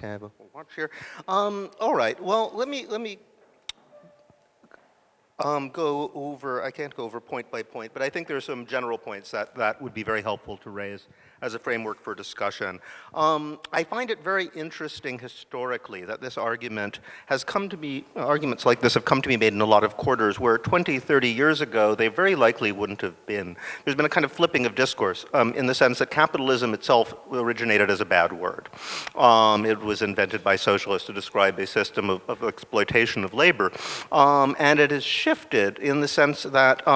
Okay, I have a watch here. All right. Well, let me go over. I can't go over point by point, but I think there are some general points that would be very helpful to raise as a framework for discussion. I find it very interesting historically that this argument has come to be, arguments like this have come to be made in a lot of quarters where 20, 30 years ago they very likely wouldn't have been. There's been a kind of flipping of discourse in the sense that capitalism itself originated as a bad word. It was invented by socialists to describe a system of exploitation of labor. And it has shifted in the sense that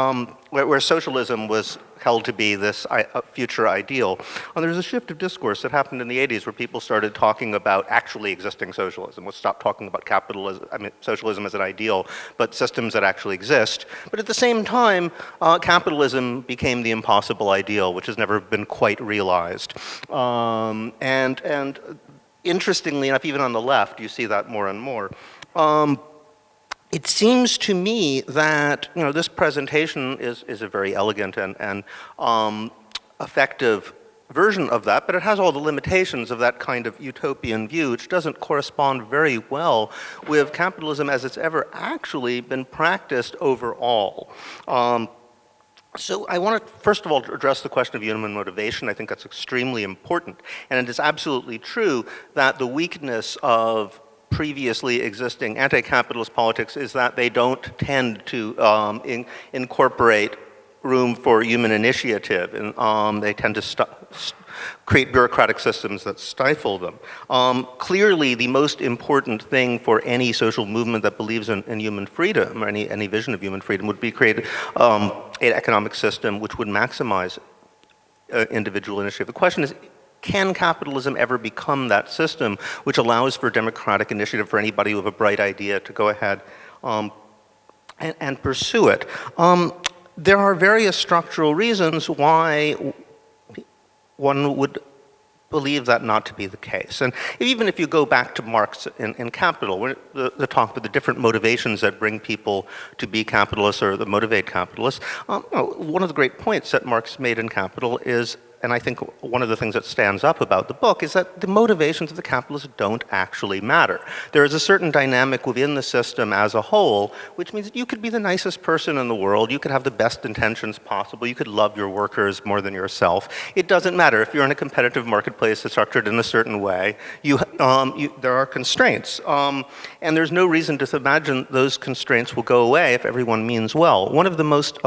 where socialism was held to be this future ideal. There's a shift of discourse that happened in the 80s where people started talking about actually existing socialism. Let's stop talking about socialism as an ideal, but systems that actually exist. But at the same time, capitalism became the impossible ideal, which has never been quite realized. And interestingly enough, even on the left, you see that more and more. It seems to me that this presentation is a very elegant and effective version of that, but it has all the limitations of that kind of utopian view, which doesn't correspond very well with capitalism as it's ever actually been practiced overall. So I want to, first of all, address the question of human motivation. I think that's extremely important. And it is absolutely true that the weakness of previously existing anti-capitalist politics is that they don't tend to incorporate room for human initiative, and they tend to create bureaucratic systems that stifle them. Clearly, the most important thing for any social movement that believes in human freedom, or any vision of human freedom, would be create an economic system which would maximize individual initiative. The question is, can capitalism ever become that system which allows for democratic initiative for anybody with a bright idea to go ahead and pursue it? There are various structural reasons why one would believe that not to be the case. And even if you go back to Marx in Capital, the talk about the different motivations that bring people to be capitalists or that motivate capitalists, one of the great points that Marx made in Capital is, and I think one of the things that stands up about the book, is that the motivations of the capitalists don't actually matter. There is a certain dynamic within the system as a whole, which means that you could be the nicest person in the world, you could have the best intentions possible, you could love your workers more than yourself. It doesn't matter. If you're in a competitive marketplace that's structured in a certain way, there are constraints. And there's no reason to imagine those constraints will go away if everyone means well. One of the most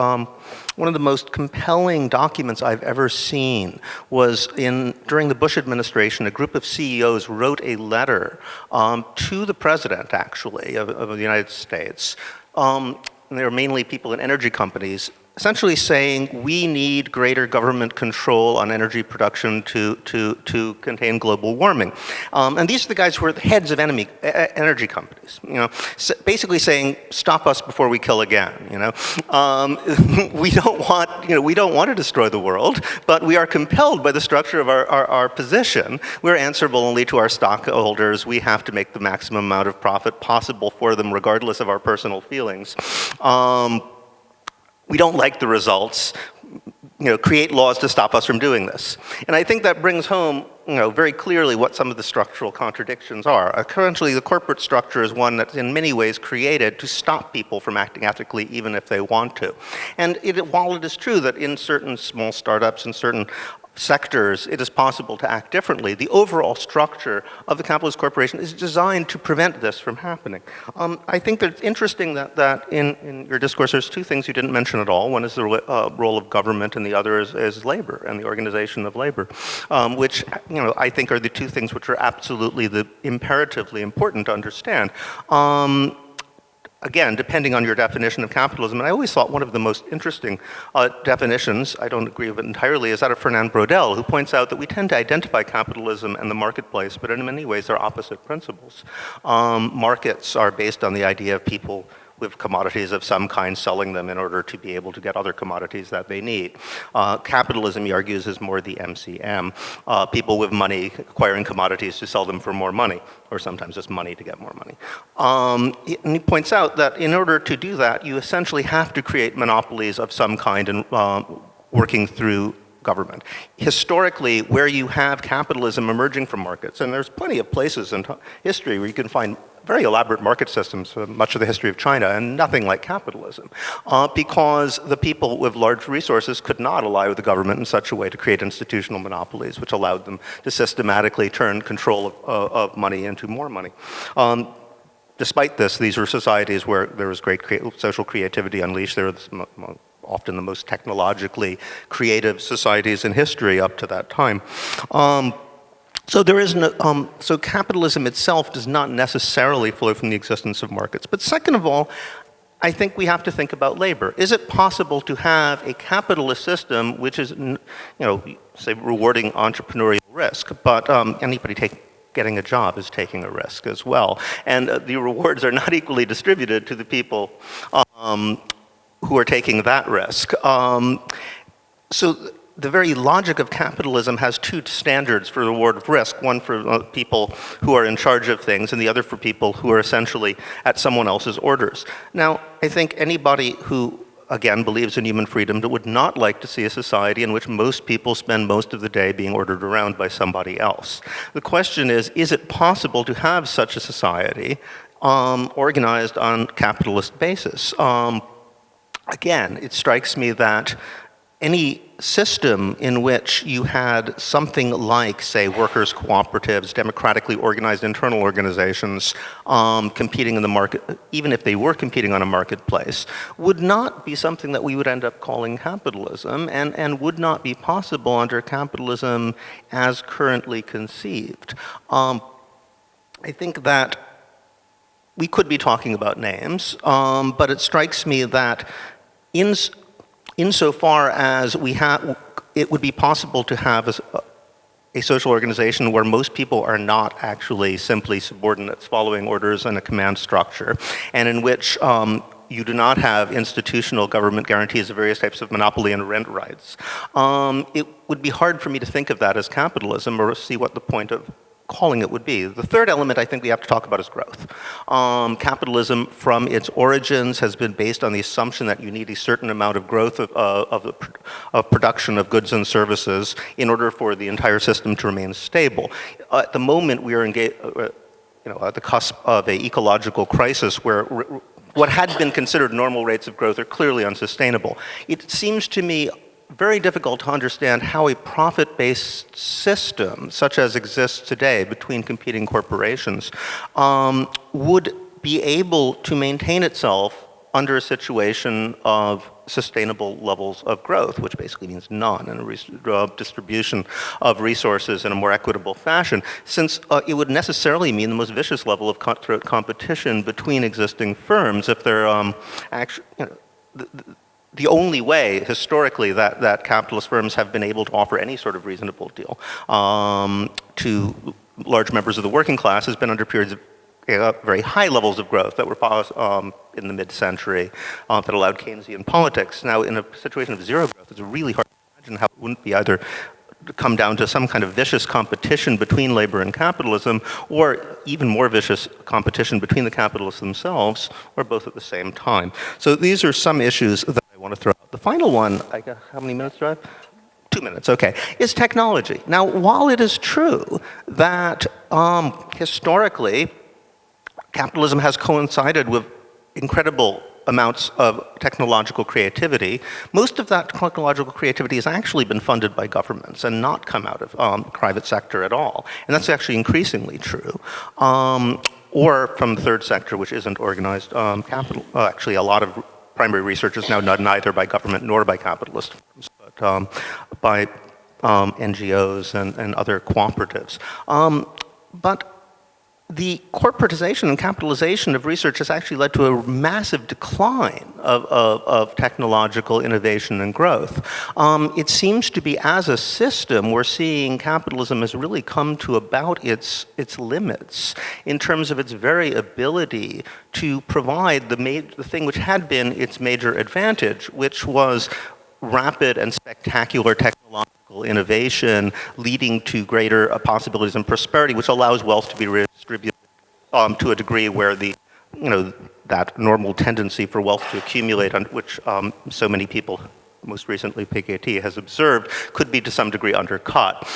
compelling documents I've ever seen was during the Bush administration, a group of CEOs wrote a letter to the president, actually, of the United States. And they were mainly people in energy companies, essentially saying we need greater government control on energy production to contain global warming. And these are the guys who are the heads of energy companies. Basically saying stop us before we kill again. We don't want to destroy the world, but we are compelled by the structure of our position. We're answerable only to our stockholders. We have to make the maximum amount of profit possible for them, regardless of our personal feelings. We don't like the results, create laws to stop us from doing this. And I think that brings home, very clearly what some of the structural contradictions are. Currently, the corporate structure is one that's in many ways created to stop people from acting ethically even if they want to. And while it is true that in certain small startups and certain sectors it is possible to act differently, the overall structure of the capitalist corporation is designed to prevent this from happening. I think that it's interesting that in your discourse there's two things you didn't mention at all. One is the role of government, and the other is labor and the organization of labor, which I think are the two things which are absolutely imperatively important to understand. Again, depending on your definition of capitalism, and I always thought one of the most interesting definitions, I don't agree with it entirely, is that of Fernand Braudel, who points out that we tend to identify capitalism and the marketplace, but in many ways they're opposite principles. Markets are based on the idea of people with commodities of some kind selling them in order to be able to get other commodities that they need. Capitalism, he argues, is more the MCM, people with money acquiring commodities to sell them for more money, or sometimes just money to get more money. And he points out that in order to do that, you essentially have to create monopolies of some kind and working through government. Historically, where you have capitalism emerging from markets, and there's plenty of places in history where you can find very elaborate market systems, much of the history of China, and nothing like capitalism, because the people with large resources could not ally with the government in such a way to create institutional monopolies, which allowed them to systematically turn control of money into more money. Despite this, these were societies where there was great social creativity unleashed. They were often the most technologically creative societies in history up to that time. So there is no, so capitalism itself does not necessarily flow from the existence of markets. But second of all, I think we have to think about labor. Is it possible to have a capitalist system which is, say, rewarding entrepreneurial risk, but anybody getting a job is taking a risk as well, and the rewards are not equally distributed to the people who are taking that risk. So the very logic of capitalism has two standards for the reward of risk, one for people who are in charge of things and the other for people who are essentially at someone else's orders. Now, I think anybody who, again, believes in human freedom would not like to see a society in which most people spend most of the day being ordered around by somebody else. The question is it possible to have such a society organized on capitalist basis? Again, it strikes me that any system in which you had something like, say, workers' cooperatives, democratically organized internal organizations competing in the market, even if they were competing on a marketplace, would not be something that we would end up calling capitalism, and would not be possible under capitalism as currently conceived. I think that we could be talking about names, but it strikes me that insofar as it would be possible to have a social organization where most people are not actually simply subordinates following orders in a command structure, and in which you do not have institutional government guarantees of various types of monopoly and rent rights. It would be hard for me to think of that as capitalism or see what the point of calling it would be. The third element I think we have to talk about is growth. Capitalism from its origins has been based on the assumption that you need a certain amount of growth of production of goods and services in order for the entire system to remain stable. At the moment we are engaged, at the cusp of an ecological crisis where what had been considered normal rates of growth are clearly unsustainable. It seems to me very difficult to understand how a profit-based system, such as exists today between competing corporations, would be able to maintain itself under a situation of sustainable levels of growth, which basically means none, and a distribution of resources in a more equitable fashion, since it would necessarily mean the most vicious level of cutthroat competition between existing firms if they're actually, the only way, historically, that capitalist firms have been able to offer any sort of reasonable deal to large members of the working class has been under periods of very high levels of growth that were in the mid-century that allowed Keynesian politics. Now, in a situation of zero growth, it's really hard to imagine how it wouldn't be either come down to some kind of vicious competition between labor and capitalism, or even more vicious competition between the capitalists themselves, or both at the same time. So these are some issues that I want to throw out. The final one, how many minutes do I have? 2 minutes, okay, is technology. Now, while it is true that historically capitalism has coincided with incredible amounts of technological creativity, most of that technological creativity has actually been funded by governments and not come out of private sector at all. And that's actually increasingly true. Or from the third sector, which isn't organized capital. Actually, a lot of primary research is now done neither by government nor by capitalist firms, but by NGOs and other cooperatives. But the corporatization and capitalization of research has actually led to a massive decline of technological innovation and growth. It seems to be, as a system, we're seeing capitalism has really come to about its limits in terms of its very ability to provide the thing which had been its major advantage, which was rapid and spectacular technological innovation leading to greater possibilities and prosperity, which allows wealth to be redistributed to a degree where that normal tendency for wealth to accumulate, on which so many people most recently Piketty has observed, could be to some degree undercut.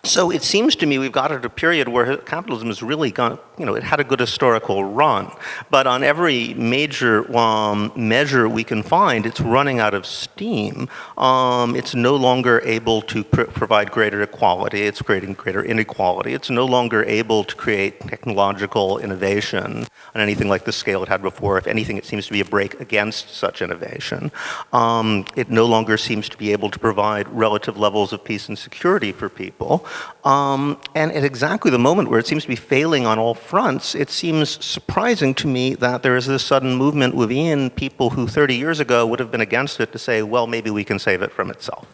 So it seems to me we've got at a period where capitalism has really gone, it had a good historical run, but on every major measure we can find, it's running out of steam. It's no longer able to provide greater equality, it's creating greater inequality. It's no longer able to create technological innovation on anything like the scale it had before. If anything, it seems to be a break against such innovation. It no longer seems to be able to provide relative levels of peace and security for people. And at exactly the moment where it seems to be failing on all fronts, it seems surprising to me that there is this sudden movement within people who 30 years ago would have been against it to say, well, maybe we can save it from itself.